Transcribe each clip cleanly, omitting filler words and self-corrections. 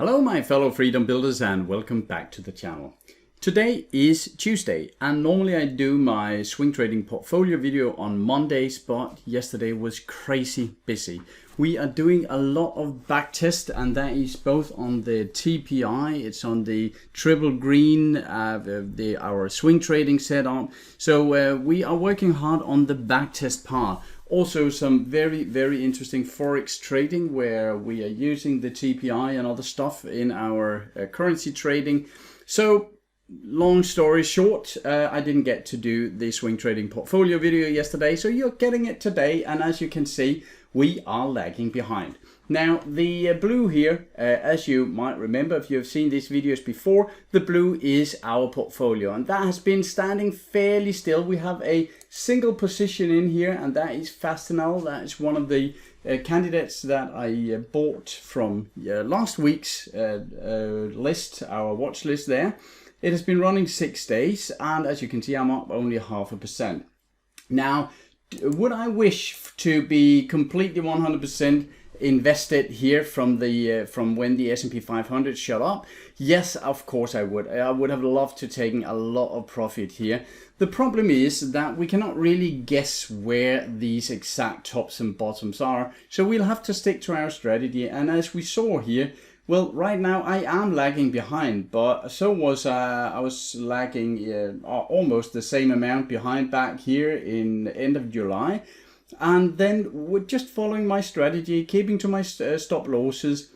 Hello my fellow freedom builders and welcome back to the channel. Today is Tuesday and normally I do my swing trading portfolio video on Mondays, but yesterday was crazy busy. We are doing a lot of backtest and that is both on the TPI, it's on the triple green, our swing trading setup. So we are working hard on the backtest part. Also some very interesting forex trading where we are using the TPI and other stuff in our currency trading. So long story short, I didn't get to do the swing trading portfolio video yesterday, so you're getting it today, and as you can see, we are lagging behind. Now the blue here, as you might remember if you have seen these videos before, the blue is our portfolio and that has been standing fairly still. We have a single position in here and that is Fastenal. That is one of the candidates that I bought from last week's list, our watch list there. It has been running 6 days and as you can see I'm up only 0.5%. Now would I wish to be completely 100% invested here from when the S&P 500 shot up? Yes, of course I would. I would have loved to taken a lot of profit here. The problem is that we cannot really guess where these exact tops and bottoms are, so we'll have to stick to our strategy. And as we saw here, well, right now I am lagging behind, but so was I was lagging almost the same amount behind back here in the end of July. And then with just following my strategy, keeping to my stop losses,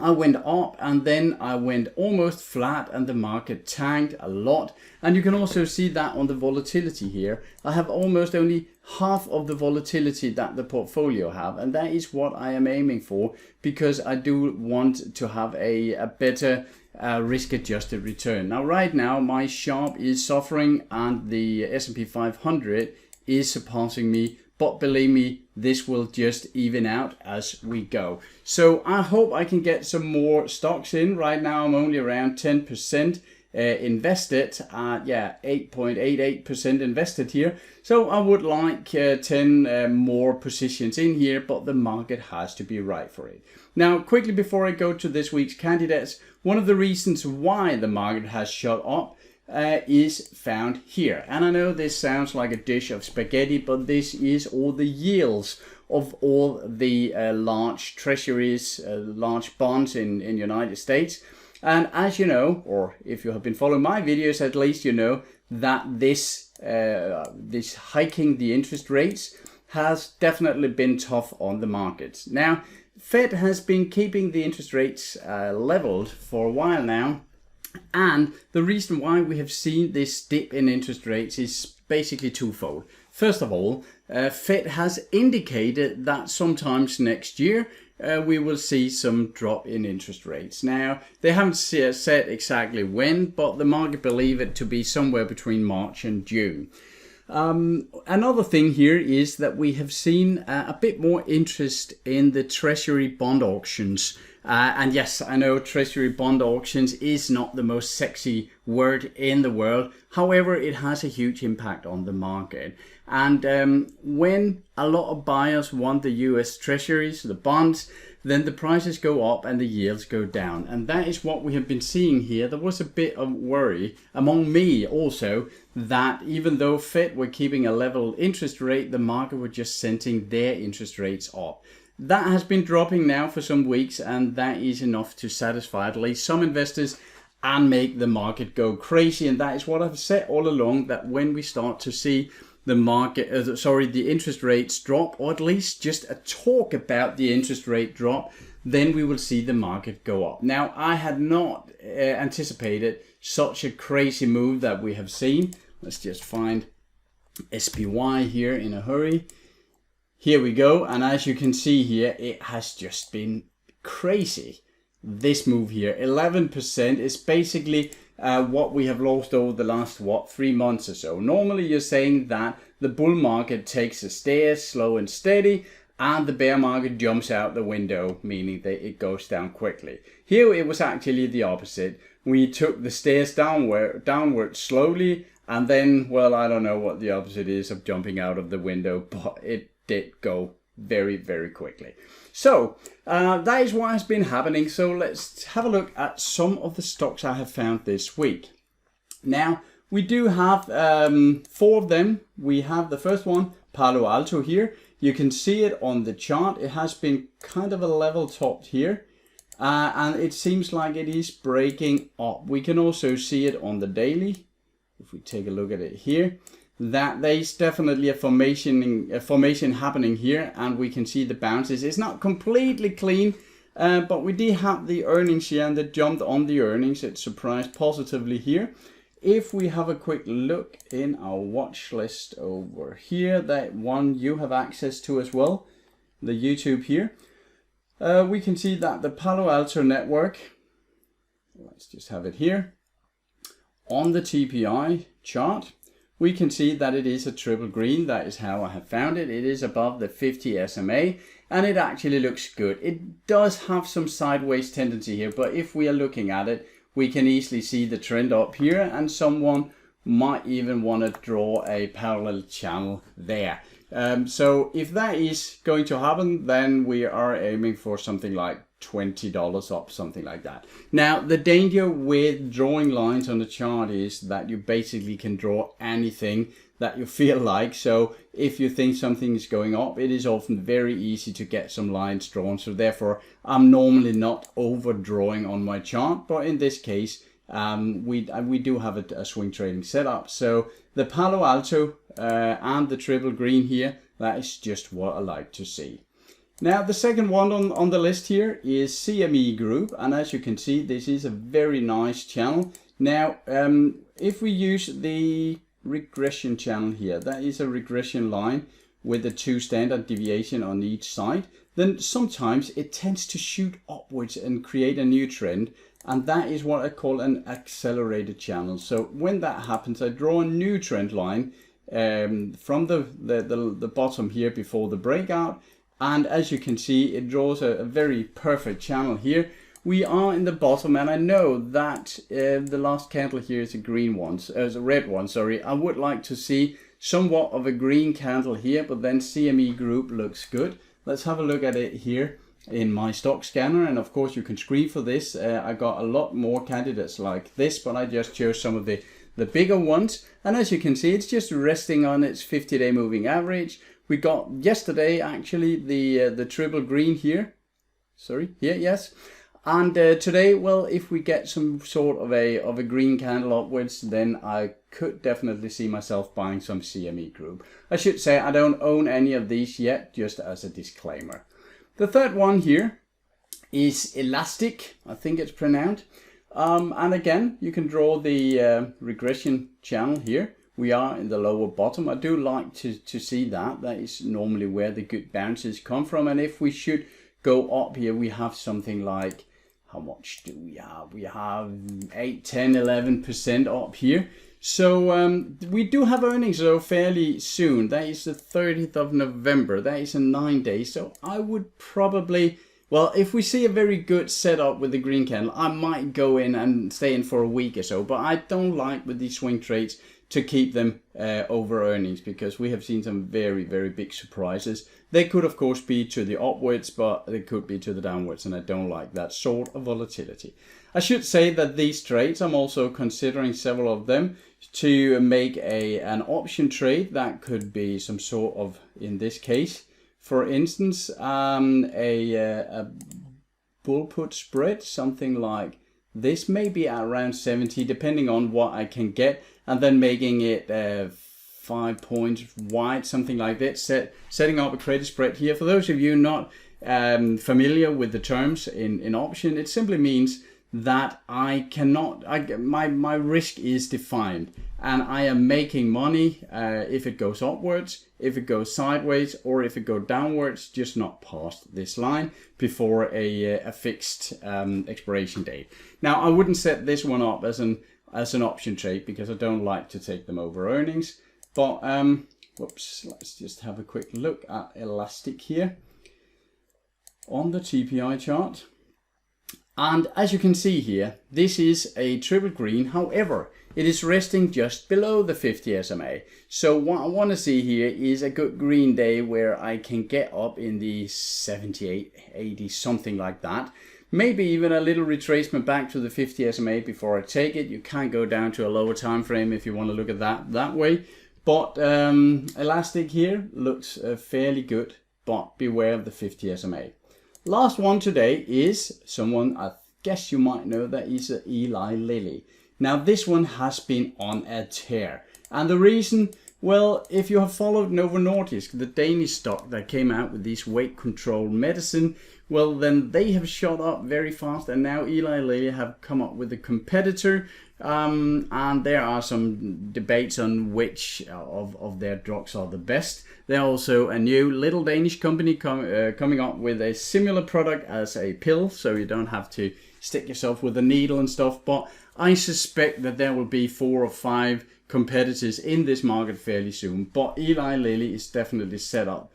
I went up and then I went almost flat and the market tanked a lot. And you can also see that on the volatility here. I have almost only half of the volatility that the portfolio have, and that is what I am aiming for because I do want to have a better risk-adjusted return. Now right now my Sharp is suffering and the S&P 500 is surpassing me. But believe me, this will just even out as we go. So I hope I can get some more stocks in. Right now I'm only around 10% invested. Yeah, 8.88% invested here. So I would like 10 more positions in here, but the market has to be right for it. Now, quickly before I go to this week's candidates, one of the reasons why the market has shot up is found here. And I know this sounds like a dish of spaghetti, but this is all the yields of all the large treasuries, large bonds in United States. And as you know, or if you have been following my videos at least, you know that this hiking the interest rates has definitely been tough on the markets. Now, Fed has been keeping the interest rates leveled for a while now. And the reason why we have seen this dip in interest rates is basically twofold. First of all, Fed has indicated that sometimes next year we will see some drop in interest rates. Now, they haven't said exactly when, but the market believe it to be somewhere between March and June. Another thing here is that we have seen a bit more interest in the treasury bond auctions. And yes, I know treasury bond auctions is not the most sexy word in the world. However, it has a huge impact on the market. And when a lot of buyers want the US treasuries, the bonds, then the prices go up and the yields go down. And that is what we have been seeing here. There was a bit of worry among me also that even though Fed were keeping a level interest rate, the market were just sending their interest rates up. That has been dropping now for some weeks and that is enough to satisfy at least some investors and make the market go crazy. And that is what I've said all along, that when we start to see the market, the interest rates drop, or at least just a talk about the interest rate drop, then we will see the market go up. Now, I had not anticipated such a crazy move that we have seen. Let's just find SPY here in a hurry. Here we go, and as you can see here, it has just been crazy. This move here, 11% is basically what we have lost over the last, 3 months or so. Normally you're saying that the bull market takes a stairs, slow and steady, and the bear market jumps out the window, meaning that it goes down quickly. Here it was actually the opposite. We took the stairs downward slowly, and then, well, I don't know what the opposite is of jumping out of the window, but it did go very, very quickly. So that is what has been happening. So let's have a look at some of the stocks I have found this week. Now, we do have 4 of them. We have the first one, Palo Alto here. You can see it on the chart. It has been kind of a level topped here. And it seems like it is breaking up. We can also see it on the daily. If we take a look at it here, that there is definitely a formation happening here, and we can see the bounces. It's not completely clean, but we did have the earnings here, and they jumped on the earnings. It surprised positively here. If we have a quick look in our watch list over here, that one you have access to as well, the YouTube here. We can see that the Palo Alto network, let's just have it here, on the TPI chart, we can see that it is a triple green. That is how I have found it. It is above the 50 SMA, and it actually looks good. It does have some sideways tendency here, but if we are looking at it, we can easily see the trend up here, and someone might even want to draw a parallel channel there. So if that is going to happen, then we are aiming for something like $20 up, something like that. Now, the danger with drawing lines on the chart is that you basically can draw anything that you feel like. So if you think something is going up, it is often very easy to get some lines drawn. So therefore, I'm normally not overdrawing on my chart, but in this case, we do have a swing trading setup. So the Palo Alto and the triple green here, that is just what I like to see. Now, the second one on the list here is CME Group, and as you can see, this is a very nice channel. Now, if we use the regression channel here, that is a regression line with the 2 standard deviation on each side, then sometimes it tends to shoot upwards and create a new trend, and that is what I call an accelerated channel. So when that happens, I draw a new trend line from the bottom here before the breakout, and as you can see, it draws a very perfect channel here. We are in the bottom, and I know that the last candle here is a green one, as a red one, sorry. I would like to see somewhat of a green candle here, but then CME Group looks good. Let's have a look at it here in MyStockScanner, and of course you can screen for this. I got a lot more candidates like this, but I just chose some of the bigger ones, and as you can see, it's just resting on its 50-day moving average. We got yesterday actually the triple green here, sorry, here, yes. And today, well, if we get some sort of a green candle upwards, then I could definitely see myself buying some CME Group. I should say I don't own any of these yet, just as a disclaimer. The third one here is Elastic, I think it's pronounced. And again, you can draw the regression channel here. We are in the lower bottom. I do like to see that. That is normally where the good bounces come from. And if we should go up here, we have something like, how much do we have? We have 8, 10, 11% up here. So we do have earnings though fairly soon. That is the 30th of November. That is in 9 days. So I would probably, well, if we see a very good setup with the green candle, I might go in and stay in for a week or so. But I don't like with these swing trades to keep them over earnings, because we have seen some very, very big surprises. They could of course be to the upwards, but they could be to the downwards, and I don't like that sort of volatility. I should say that these trades, I'm also considering several of them to make an option trade. That could be some sort of, in this case, for instance, a bull put spread, something like this, maybe around 70, depending on what I can get, and then making it 5 points wide, something like that, setting up a credit spread here. For those of you not familiar with the terms in option, it simply means that I cannot, my risk is defined, and I am making money if it goes upwards, if it goes sideways, or if it goes downwards, just not past this line before a fixed expiration date. Now, I wouldn't set this one up as an option trade because I don't like to take them over earnings. But whoops, let's just have a quick look at Elastic here on the TPI chart. And as you can see here, this is a triple green. However, it is resting just below the 50 SMA. So what I want to see here is a good green day where I can get up in the 78, 80, something like that. Maybe even a little retracement back to the 50 SMA before I take it. You can go down to a lower time frame if you want to look at that way. But elastic here looks fairly good, but beware of the 50 SMA. Last one today is someone I guess you might know, that is Eli Lilly. Now this one has been on a tear. And the reason, well, if you have followed Novo Nordisk, the Danish stock that came out with this weight control medicine, well then they have shot up very fast, and now Eli Lilly have come up with a competitor, and there are some debates on which of their drugs are the best. There's also a new little Danish company coming up with a similar product as a pill, so you don't have to stick yourself with a needle and stuff, but I suspect that there will be 4 or 5 competitors in this market fairly soon. But Eli Lilly is definitely set up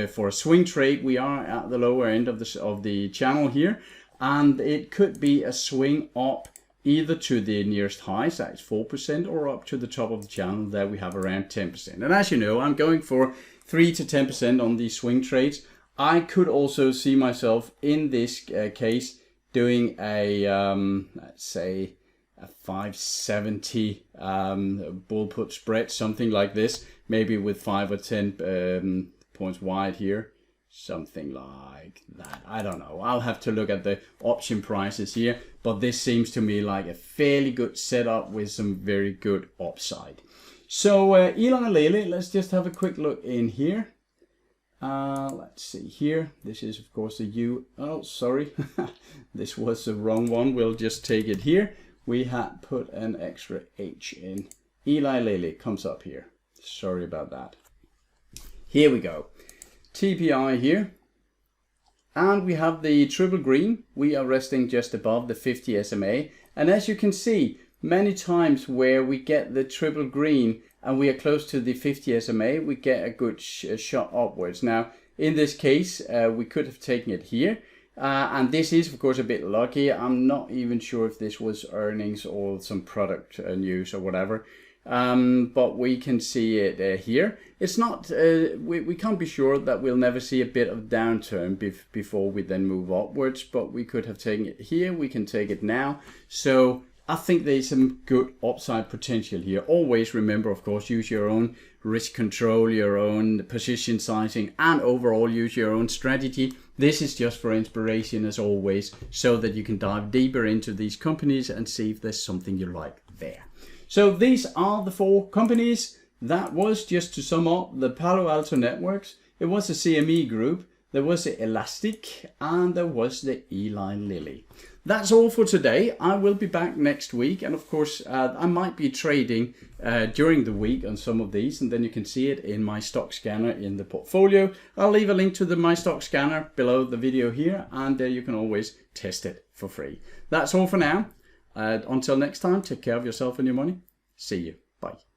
for a swing trade. We are at the lower end of the channel here, and it could be a swing up either to the nearest highs, that's 4%, or up to the top of the channel. There we have around 10%. And as you know, I'm going for 3 to 10% on these swing trades. I could also see myself in this case doing a let's say a 570 bull put spread, something like this, maybe with 5 or 10 points wide here, something like that. I don't know, I'll have to look at the option prices here, but this seems to me like a fairly good setup with some very good upside. So Eli Lilly, let's just have a quick look in here. Let's see here. This is of course oh sorry, this was the wrong one. We'll just take it here. We had put an extra H in. Eli Lilly comes up here. Sorry about that. Here we go. TPI here. And we have the triple green. We are resting just above the 50 SMA. And as you can see, many times where we get the triple green and we are close to the 50 SMA, we get a good shot upwards. Now, in this case, we could have taken it here. And this is, of course, a bit lucky. I'm not even sure if this was earnings or some product news or whatever. But we can see it here. It's not, we can't be sure that we'll never see a bit of downturn before we then move upwards, but we could have taken it here. We can take it now. So I think there's some good upside potential here. Always remember, of course, use your own risk control, your own position sizing, and overall use your own strategy. This is just for inspiration as always, so that you can dive deeper into these companies and see if there's something you like there. So these are the 4 companies. That was, just to sum up, the Palo Alto networks. It was a CME group. There was the Elastic, and there was the Eli Lilly. That's all for today. I will be back next week, and of course I might be trading during the week on some of these, and then you can see it in my stock scanner in the portfolio. I'll leave a link to the MyStockScanner below the video here, and you can always test it for free. That's all for now. Until next time, take care of yourself and your money. See you. Bye.